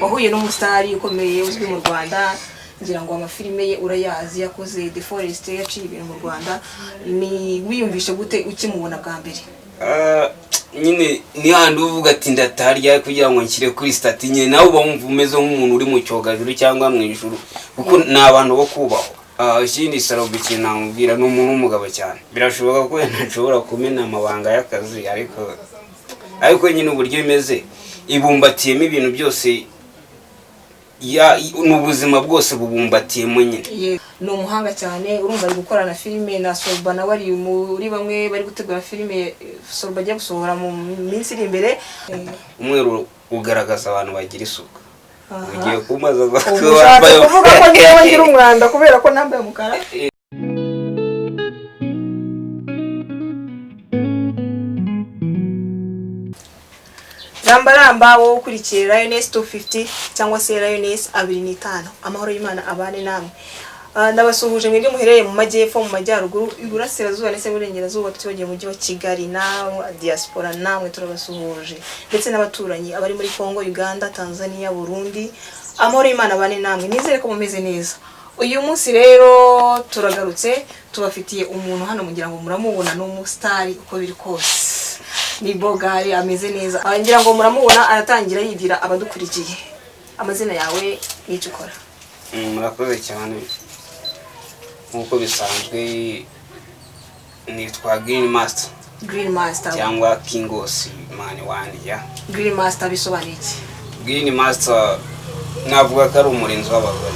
wahuye n'umusitari ukomeye uzwi mu Rwanda ngira ngo amafilime ye urayazi yakoze The Forest yaciye ibintu mu Rwanda ni wiyumvishe gute ukimubona bwa mbere nyine ni handi uvuga ati ndatarya kugira ngo nshyire kuri stati nyine nawe bamumva umeze nk'umuntu uri mu cyogajuru cyangwa mu ijuru kuko nabantu bo kubaho ikindi Sarobe kinamubwira n'umuntu w'umugabo cyane birashoboka ko ntashobora kumena amabanga y'akazi ariko nyine uburyo bimeze ibumbatiyemo ibintu byose ya n'ubuzima bwose bubumbatiyemo nyine ni umuhanga cyane urumva ari gukorana filime na Sorba na wari muri bamwe bari gutegura filime Sorba ajya gusohora mu minsi iri imbere umweru ugaragaza abantu bagira isuku ugiye kumaza kuvuga ko ngewe ngira umwanda kubera ko nambaye umukara Rambaramba wo ukurikiye Lioness 250 cyangwa se Lioness 25 amahoro y'Imana abane namwe ndabasuhuje mwebwe muhereye mu majyepfo mu majyaruguru iburasirazuba ndetse n'uburengerazuba tugiye mu mujyi wa Kigali na diaspora namwe turabasuhuje ndetse n'abaturanyi abari muri Kongo Uganda Tanzania Burundi amahoro y'Imana abane namwe nizere ko mumeze neza uyu munsi rero turagarutse tubafitiye umuntu hano mugira ngo muramubona n'umustar uko biri kose ni Bogari ameze neza ngira ngo muramubona aratangira yigira abadukurikiye amazina yawe n'icyo ukora murakoze cyane nkuko bisanzwe nitwa Green Master cyangwa Kingos mani wandi ya Green Master bisobanuye iki Green Master navuga ko ari umurinzi w'abagore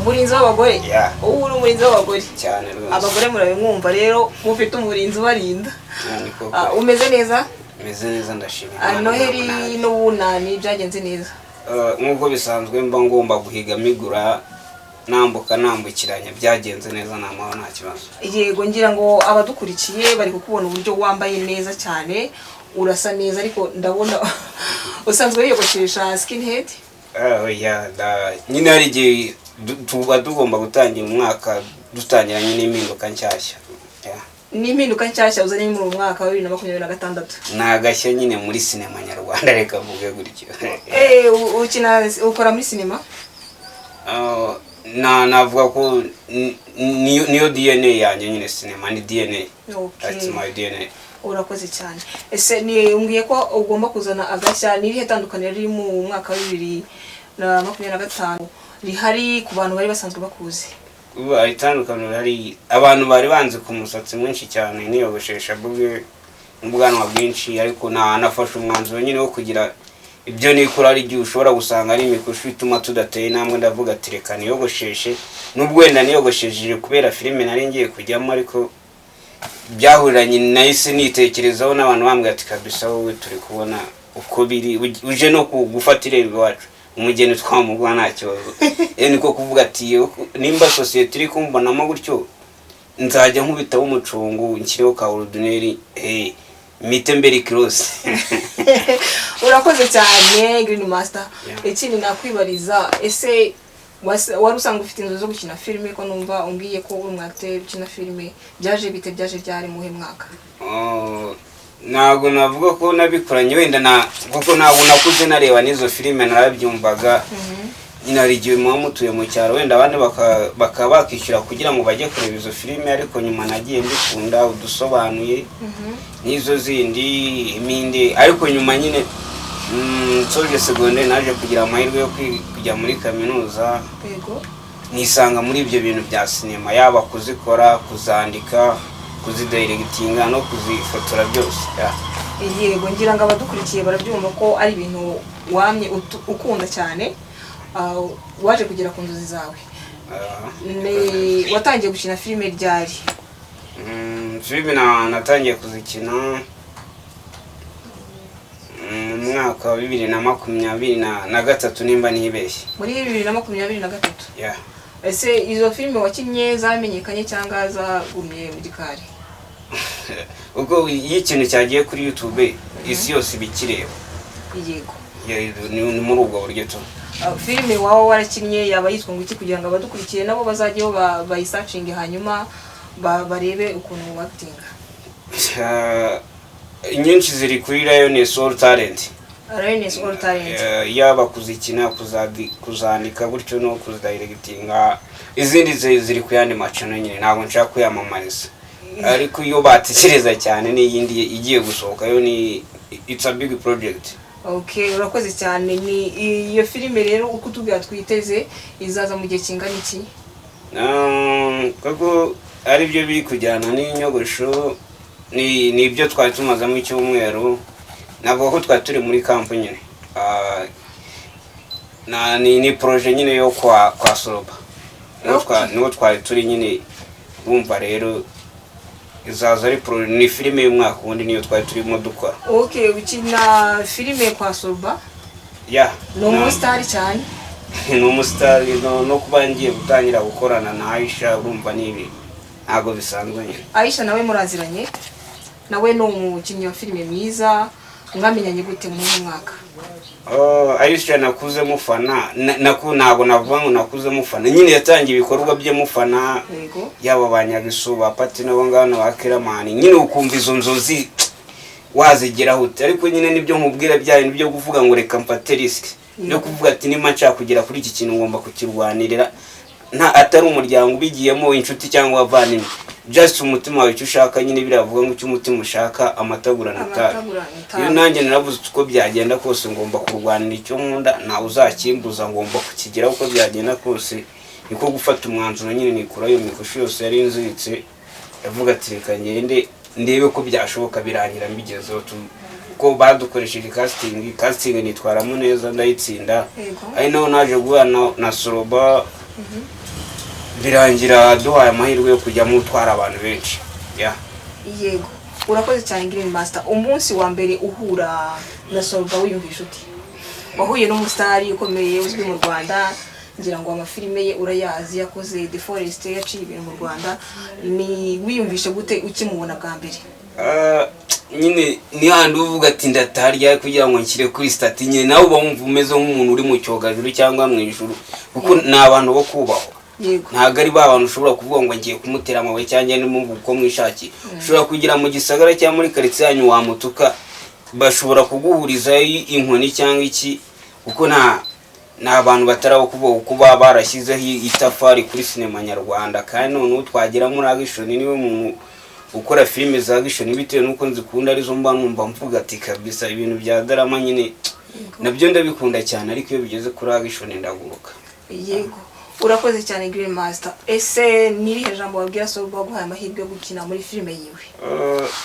umurinzi w'abagore ubu uri umurinzi w'abagore cyane rwose abagore murabimwumva rero mufite umurinzi barinda umeze neza meze neza ndashimira Noheli n'ubunani byagenze neza nkuko bisanzwe mba ngomba guhiga migura nambukiranya byagenze neza namahoro nta kibazo yego ngira ngo abadukurikiye bari kukubona uburyo wambaye neza cyane urasa neza ariko ndabona usanzwe wiyogoshesha skinhead nyine hari igihe tuba tugomba gutangira umwaka dutangiranye n'impinduka nshyashya n'impinduka nshyashya uzanye mu mwaka wa 2026 nagashya nyine muri sinema nyarwanda reka mvuge gutyo ukora muri sinema navuga ko niyo DNA yanjye nyine sinema ni DNA that's my DNA urakoze cyane ese ni umbwiye ko ugomba kuzana agashya nirihe tandukaniro riri mu mwaka wa 2025 rihari ku bantu bari basanzwe bakuzi itandukaniro hari abantu bari banze ku musatsi mwinshi cyane niyogoshesha bwe n'ubwanwa bwinshi ariko nafashe umwanzuro nyine wo kugira ibyo nikora ari gihe ushobora gusanga ari imikushu ituma tudateye namwe ndavuga ati reka niyogosheshe nubwo wenda niyogoshesheje kubera filime nari ngiye kujyamo ariko byahuriranye nahise nitekerezaho n'abantu bambwira ati kabisa wowe turi kubona uko biri uje no gufata irembo wacu umugeni twamugwa nta kibazo niko kuvuga ati nimba society iri kumbonamo gutyo nzajya nkubita umucungu nshyireho ka ordinaire mitemberi cross urakoze cyane Green Master ikindi nakwibariza ese wari usanga ufite inzozi zo gukina filime ko numva umbwiye ko uri umwacteur ukina filime byaje byari muhe mwaka ntabwo navuga ko nabikoranye wenda kuko ntabwo nakuze nareba n'izo filime narabyumvaga nyine hari igihe muba mutuye mu cyaro wenda abandi bakaba bakishyura kugira ngo bajye kureba izo filime ariko nyuma nagiye mbikunda udusobanuye n'izo zindi imindi ariko nyuma nyine nsoje secondaire naje kugira amahirwe yo kujya muri kaminuza nisanga muri ibyo bintu bya sinema yaba kuzikora kuzandika kuzidirectinga no kuzifotora byose yego ngira ngo abadukurikiye barabyumva ko ari ibintu wamye ukunda cyane waje kugera ku nzozi zawe watangiye gukina filime ryari filime natangiye kuzikina mu mwaka wa 2023 nimba nibeshye muri 2023 ese izo filime wakinnye zamenyekanye cyangwa zagumye mu gikari ubwo ikintu cyagiye kuri YouTube isi yose bikireba yego ni muri ubwo buryo tu filime wawe warakinnye yaba yitwa ngo iki kugira ngo abadukurikiye nabo bazajyeho bayisearching hanyuma barebe ukuntu acting nyinshi ziri kuri Lioness All Talent Lioness All Talent. Yaba kuzikina kuzandika gutyo no kuzidirectinga izindi ziri kuyandi macano nyine ntabwo nshaka kuyamamariza ariko iyo batekereza cyane n'iyindi igiye gusohoka yo ni it's a big project. Okay, urakoze cyane. Ni iyo filime rero uko tubwira twiteze izaza mu gihe kingana iki? Kuko ari byo biri kujyana n'inyogosho ni ibyo twari tumazamo icyumweru ntabwo ko twari turi muri camp nyine ni projet nyine yo kwa Soroba niho twari turi nyine bumva rero izaza ari ni filime y'umwaka wundi niyo twari turimo dukora. Okay, ukina filime kwa Soroba? No umustar cyane. Ni umustar no kuba ngiye gutangira gukorana na Aisha urumva nibi ntago bisanzwe nyine. Aisha nawe muraziranye? Nawe no umukinnyi wa filime mwiza mwamenyanye gute mu mwaka? Aisha nakuze mufana ntabwo navuga ngo nakuze mufana nyine yatangiye ibikorwa bye mufana yaba banyagisuba pati nabo ngano bakiramani nyine ukumva izo nzozi wazigeraho ute ariko nyine nibyo nkubwira byaye nibyo kuvuga ngo reka mfate risk no kuvuga ati nima nshaka kugera kuri iki kintu ngomba kukirwanirira nta atari umuryango ubigiyemo inshuti cyangwa abavandimwe just umutima wawe icyo ushaka nyine biravuga ngo icyo umutima ushaka amatagurana atari iyo nanjye naravuze uko byagenda kose ngomba kurwanira icyo nkunda ntawe uzakimbuza ngomba kukigeraho uko byagenda kose niko gufata umwanzuro nyine nikura iyo mikoshi yose yari inziritse yavuga ati reka ngende ndebe ko byashoboka birangira mbigezeho ko badukoresheje casting nitwaramo neza ndayitsinda ari naho naje guhana na Soroba birangira duhaye amahirwe yo kujya mu twara abantu benshi. Yego, urakoze cyane Green Master. Umunsi wa mbere uhura na Soroba wiyumvisha uti? Wahuye n'umustar ukomeye uzwi mu Rwanda ngira ngo amafilime ye urayazi yakoze The Forest yaciye ibintu mu Rwanda ni wiyumvisha gute ukimubona bwa mbere? Nyine ni handi uvuga ati ndatarya kugira ngo nshyire kuri stati nyine nawe uba wumva umeze nk'umuntu uri mu cyogajuru cyangwa mu ijuru kuko n'abantu bo kubaho. Ntago ari babantu ushobora kuvuga ngo ngiye kumutera amabuye cyangwa n'umuvugo ko mwishaki ushobora kugira mu gisagara cyangwa muri quartier yanyu wamutuka bashobora kuguhuriza inkoni cyangwa iki kuko n'abantu bataraho kuba barashyizeho itafari kuri sinema nyarwanda kandi none twagira muri action niwe muntu ukora filime za action bitewe nuko nzikunda arizo mba numva mvuga ati kabisa ibintu bya drama nyine nabyo ndabikunda cyane ariko iyo bigeze kuri action ndaguruka. Yego, urakoze cyane Green Master. Ese nirihe jambo wabwira Soroba guhaye amahirwe yo gukina muri filime yiwe?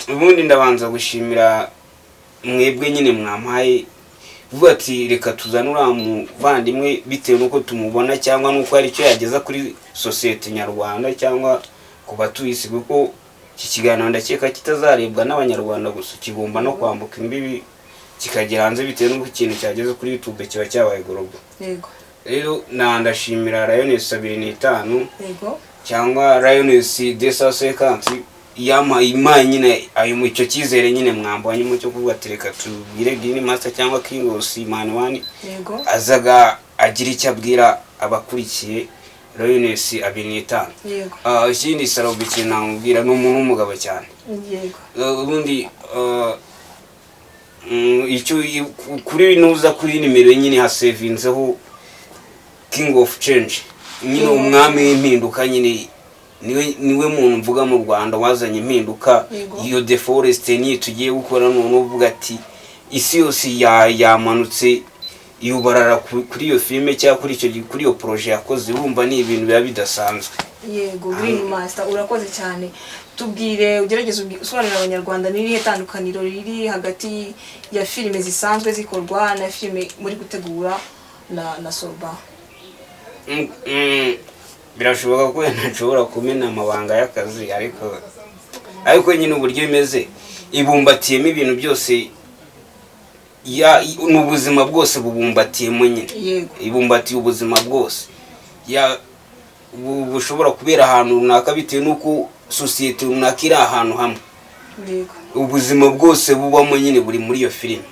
Ubundi ndabanza gushimira mwebwe nyine mwampaye vuga ati reka tuzanura mu vandimwe bitewe nuko tumubona cyangwa nuko ari cyo yageza kuri societe nyarwanda cyangwa kuba tuyisi kuko iki kiganiro ndakeka kitazarebwa n'abanyarwanda gusa kigomba no kwambuka imbibi kikagera hanze bitewe nuko ikintu cyageze kuri YouTube kiba cyabaye global. Yego, rero ndashimira Lioness 25 yego cyangwa Lioness 250 yama nyine ayo mu cyo kizere nyine mwambanye mu cyo kuvuga tereka tubwire Green Master cyangwa King of Man One yego azaga agira icyo abwira abakurikiye Lioness 25. Yego, ikindi Soroba ikintu namubwira ni umuntu w'umugabo cyane. Yego, ubundi icyo kuri nuza kuri nimero nyine hasevinzeho King of Change nyine umwami w'impinduka nyine niwe muntu mvuga mu Rwanda wazanye impinduka iyo The Forest ni tugiye gukora none uvuga ati isi yose yamanutse yubarara kuri iyo filime cyangwa kuri iyo projet yakoze urumva ni ibintu biba bidasanzwe. Yego, Green Master urakoze cyane. Tubwire ugerageze usobanurira abanyarwanda nirihe tandukaniro riri hagati ya filime zisanzwe zikorwa na filime muri gutegura na Soroba? Birashoboka ko ntashobora kumena amabanga y'akazi ariko nyine uburyo bimeze ibumbatiyemo ibintu byose n'ubuzima bwose bubumbatiyemo nyine. Yego, ibumbatiye ubuzima bwose bushobora kubera ahantu runaka bitewe nuko societe runaka iri ahantu hamwe. Yego, ubuzima bwose bubamo nyine buri muri iyo filime.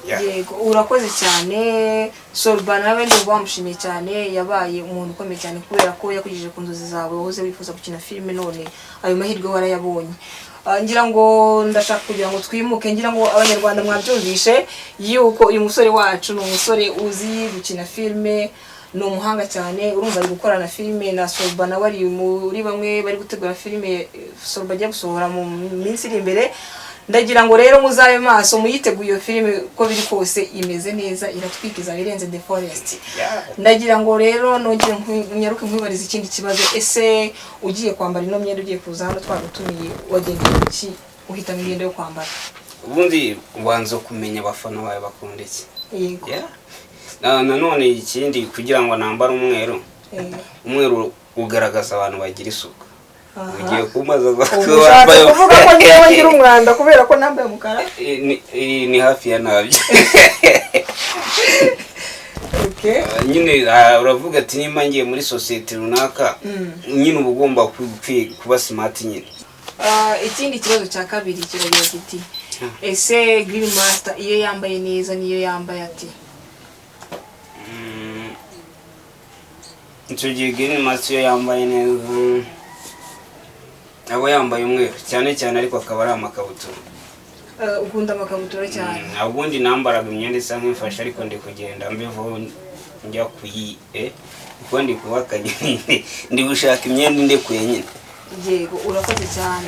Yego, urakoze cyane. Soroba nawe ndo bamushimiye cyane yabaye umuntu ukomeye cyane kubera ko yakujije ku nzozi zawe woze wifuza gukina filime none ayo mahirwe warayabonye. ngira ngo ndashaka kugira ngo twimuke, ngira ngo abanyarwanda mwabyumvishe yuko uyu musore wacu ni umusore uzi gukina filime, ni umuhanga cyane. Urumva ari gukorana filime na Sorba, nawe ari muri bamwe bari gutegura filime Sorba ajya gusohora mu minsi iri imbere. Ndagira ngo rero muzabe maso muyiteguye iyo filime ko biri kose imeze neza, iratwikiza birenze The Forest. Ndagira ngo rero nongeye nyaruke nkwibariza ikindi kibazo, ese ugiye kwambara ino myenda ugiye kuza hano twagutumiye wagendeye iki uhitamo imyenda yo kwambara? Ubundi ubanza kumenya abafana bawe bakunda iki. Yego. Nanone ikindi kugira ngo nambare umweru, umweru ugaragaza abantu bagira isuku. Ugiye kumaza wambaye kuvuga ko ngiye ngira umwanda kubera ko nambaye umukara. Ni hafi ya nabyo. Okay. Nyine uravuga ati nimba ngiye muri society runaka, nyine uba ugomba kuba smart nyine. Ikindi kibazo cya kabiri kiragira kiti, ese Green Master iyo yambaye neza niyo yambaye ati? Icyo gihe Green Master iyo yambaye neza abo yambaye umweru cyane cyane, ariko akaba ari amakabutura. Ukunda amakabutura cyane? Ubundi nambaraga imyenda isa nk'ifashe, ariko ndi kugenda mbivaho njya kuko ndi kubaka nyine, ndi gushaka imyenda ndekuye nyine. Yego, urakoze cyane.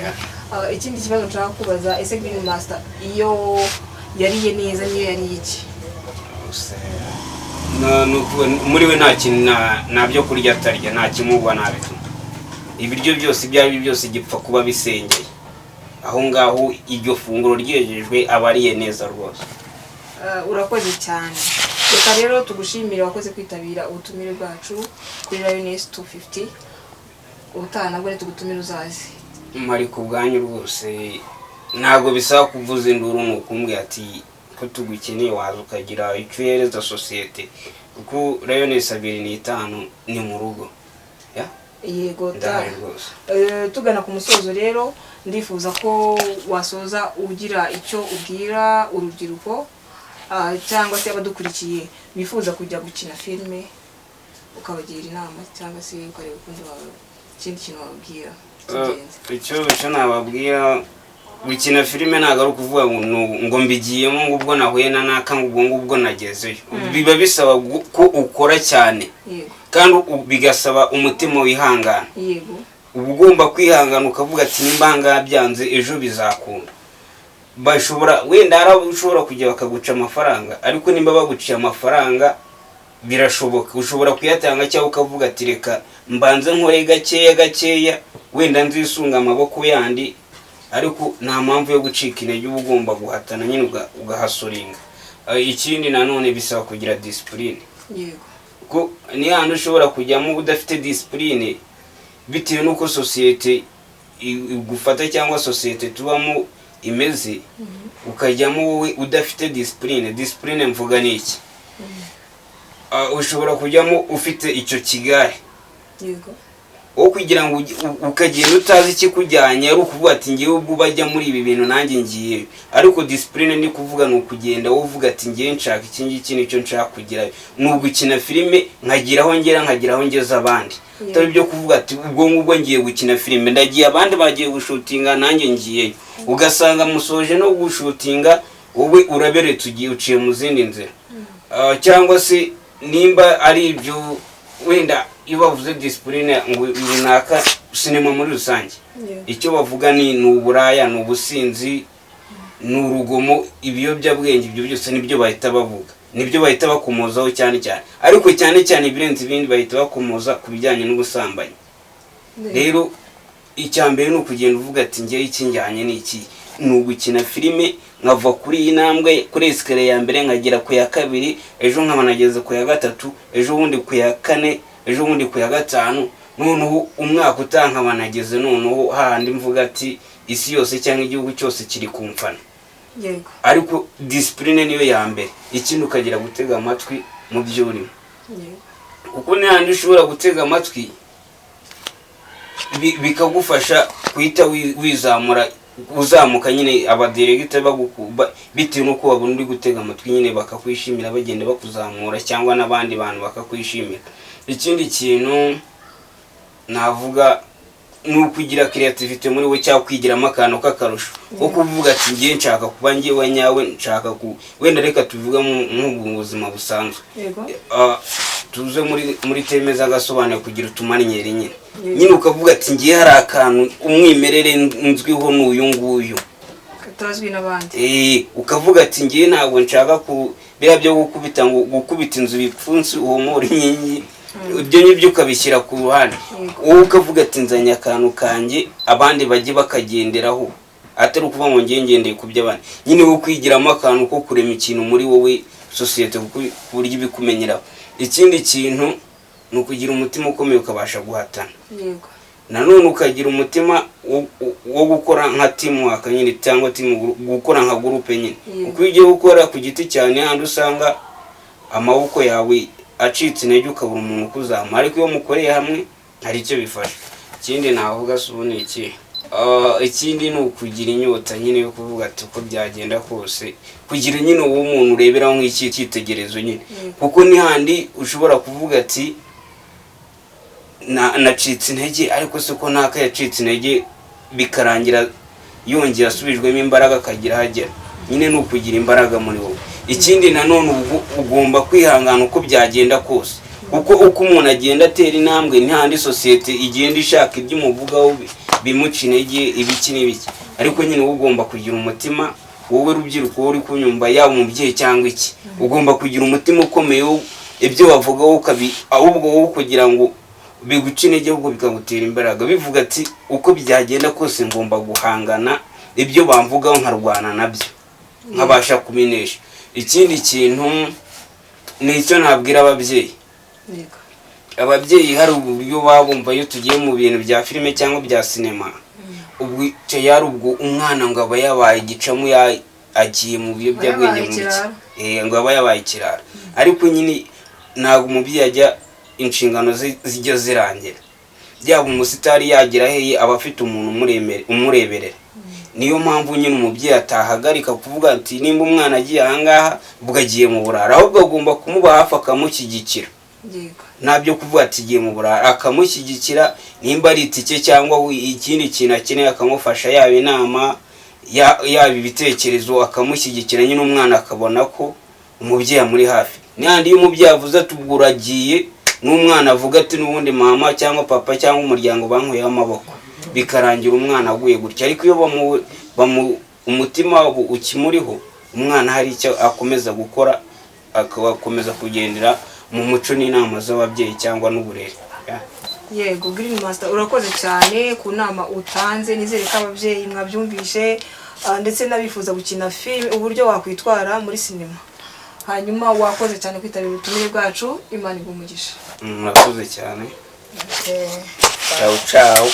Ikindi kibazo nshaka kubaza, ese Green Master iyo yariye neza niyo yariye iki? Muri we nta kintu nabyo kurya atarya, nta kimugwa nabi. Ibiryo byose ibyo ari byose gipfa kuba bisengeye aho ngaho, iryo funguro ryejejwe aba ariye neza rwose. Urakoze cyane. Reka rero tugushimire wakoze kwitabira ubutumire bwacu kuri Lioness 250. Ubutaha nabwo tugutumira uzaze. Mari ku bwanyu rwose, ntago bisaba kuvuza induru nukumbwe ati ko tugukeneye waza ukagira icyo yereza societe, kuko Lioness 25 ni mu rugo. Yego, tugana ku musozo rero, ndifuza ko wasoza ugira icyo ubwira urubyiruko cyangwa se abadukurikiye bifuza kujya gukina filime, ukabagira inama cyangwa se ukareba ukundi ikindi kintu wababwira. Icyo nababwira, gukina filime ntabwo ari ukuvuga ngo mbigiyemo ngubwo nahuye na naka ngubwo nagezeyo. Biba bisaba ko ukora cyane, kandi bigasaba umutima wihangana. Yego. Uba ugomba kwihangana ukavuga ati nimbanga byanze ejo bizakunda. Bashobora wenda ushobora kujya bakaguca amafaranga, ariko nimba baguciye amafaranga birashoboka ushobora kuyatanga, cyangwa ukavuga ati reka mbanze nkore gakeya wenda nzisunga amaboko yandi, ariko nta mpamvu yo gucika intege. Uba ugomba guhatana nyine ugahasoringa. Ikindi nanone bisaba kugira discipline. Yego. Ko ni hano ushobora kujyamo udafite discipline, bitewe nuko societe igufata cyangwa societe tubamo imeze, ukajyamo wowe udafite discipline. Discipline mvuga niki? Ushobora kujyamo ufite icyo kigare. Yego. O kugira ngo ukagenda utazi ikikujyanye, ari ukuvuga ati ngiye ubwo bajya muri ibi bintu nanjye ngiye. Ariko discipline ni kuvuga no kugenda uvuga ati ngiye nshaka iki ngiki nicyo nshaka kugira. Nugukina filime nkagiraho ngera nkagiraho ngeza abandi. Tari byo kuvuga ati ubwo ngubwo ngiye gukina filime ndagiye abandi bagiye gushutinga nanjye ngiye. Ugasanga musoje no gushutinga wowe uraberetse ugiye uciye mu zindi nzira. Cyangwa se nimba ari ibyo wenda iyo bavuze discipline ngo runaka sinema muri rusange, icyo bavuga ni uburaya, ni ubusinzi, ni urugomo, ibiyobyabwenge, ibyo byose nibyo bahita bavuga, nibyo bahita bakomozaho cyane cyane. Ariko cyane cyane ibirenze ibindi bahita bakomoza ku bijyanye n'ubusambanyi. Rero icyambere ni ukugenda uvuga ati ngiye ikinjyanye ni iki, ni ugukina filime nkava kuri iyi ntambwe, kuri escalier ya mbere nkagera ku ya kabiri, ejo nkaba nageze ku ya gatatu, ejo bundi ku ya kane, ejo bundi ku ya gatanu, noneho umwaka utaha banageze noneho handi mvuga ati isi yose cyangwa igihugu cyose kiri kumfana. Yego. Ariko discipline niyo ya mbere. Ikindi ukagira gutega amatwi mu byo urimo. Yego. Kuko n'ahandi ushobora gutega amatwi bikagufasha kuhita wizamura, uzamuka nyine abadiregite bagukuba bitewe nuko wabona uri gutega amatwi nyine bakakwishimira, bagenda bakuzamura cyangwa n'abandi bantu bakakwishimira. Ikindi kintu navuga ni ukugira creativity muri we cyangwa kwigiramo akantu k'akarusho ko kuvuga ati ngiye nshaka kuba ngewe nyawe nshaka wenda reka tuvuga mu buzima busanzwe tuze muri teme z'agasobanuro kugira utumarinyeri nyine ukavuga ati ngiye hari akantu umwimerere nzwiho n'uyu nguyu katazwi n'abandi ukavuga ati ngiye ntabwo nshaka biriya byo gukubita inzu bipfunsi uwo muri nyinyi ibyo nibyo ukabishyira ku ruhande wowe ukavuga ati nzanye akantu kanjye abandi bajye bakagenderaho atari ukuvuga ngo ngiye ngendeye ku by'abandi nyine wo kwigiramo akantu ko kurema ikintu muri wowe sosiyete ku buryo ibikumenyeraho. Ikindi kintu ni ukugira umutima ukomeye ukabasha guhatana, nanone ukagira umutima wo gukora nka teamwork nyine cyangwa gukora nka groupe nyine uko ugiye gukora ku giti cyane handi usanga amaboko yawe acitse intege ukabura umuntu ukuzama, ariko iyo mukoreye hamwe hari icyo bifasha. Ikindi navuga subone ikindi ni ukugira inyota nyine yo kuvuga ati uko byagenda kose kugira nyine uwo muntu ureberaho nk'iki cyitegerezo nyine, kuko ni handi ushobora kuvuga ati nacitse intege ariko se ko naka yacitse intege bikarangira yongera asubijwemo imbaraga akagira hagera, nyine ni ukugira imbaraga muri wowe. Ikindi nanone ugomba kwihangana uko byagenda kose, kuko uko umuntu agenda atera intambwe ntihandi sosiyete igenda ishaka ibyo umuvugaho bimuca intege ibiki n'ibiki, ariko nyine ugomba kugira umutima wowe rubyiruko uri kunyumva yaba umubyeyi cyangwa iki, ugomba kugira umutima ukomeye ibyo bavugaho ahubwo wowe kugira ngo biguca intege ahubwo bikagutera imbaraga, bivuga ati uko byagenda kose ngomba guhangana ibyo bamvugaho nkarwana nabyo nkabasha kubinesha. Ikindi kintu ni icyo nabwira ababyeyi, ababyeyi hari uburyo babumva iyo tugiye mu bintu bya filime cyangwa bya sinema, ubwo yari ubwo umwana ngo aba yabaye igicamo agiye mu biyobyabwenge mu biki ngo aba yabaye ikirara, ariko nyine ntabwo umubyeyi ajya inshingano zijya zirangira, byaba umusitari yagira heye aba afite umuntu umureberera. Niyo mpamvu nyine umubyeyi atahagarika kuvuga ati nimba umwana agiye ahangaha ubwo agiye mu burara, ahubwo agomba kumuba hafi akamushyigikira, ntabyo kuvuga ati agiye mu burara, akamushyigikira nimba ari itike cyangwa ikindi kintu akeneye akamufasha, yaba inama yaba ibitekerezo akamushyigikira, nyine umwana akabona ko umubyeyi amuri hafi. N'andi iyo umubyeyi avuze ati ubwo uragiye n'umwana avuga ati n'ubundi mama cyangwa papa cyangwa umuryango bankuyeho amaboko, bikarangira umwana aguye gutya. Ariko iyo umutima wabo ukimuriho, umwana hari icyo akomeza gukora, akakomeza kugendera mu muco n'inama z'ababyeyi cyangwa n'uburere. Yego Green Master, urakoze cyane ku nama utanze, nizere ko ababyeyi mwabyumvishe ndetse n'abifuza gukina filime uburyo wakwitwara muri sinema. Hanyuma wakoze cyane kwitabira ubutumire bwacu, Imana igumugisha. Murakoze cyane. Ciao ciao.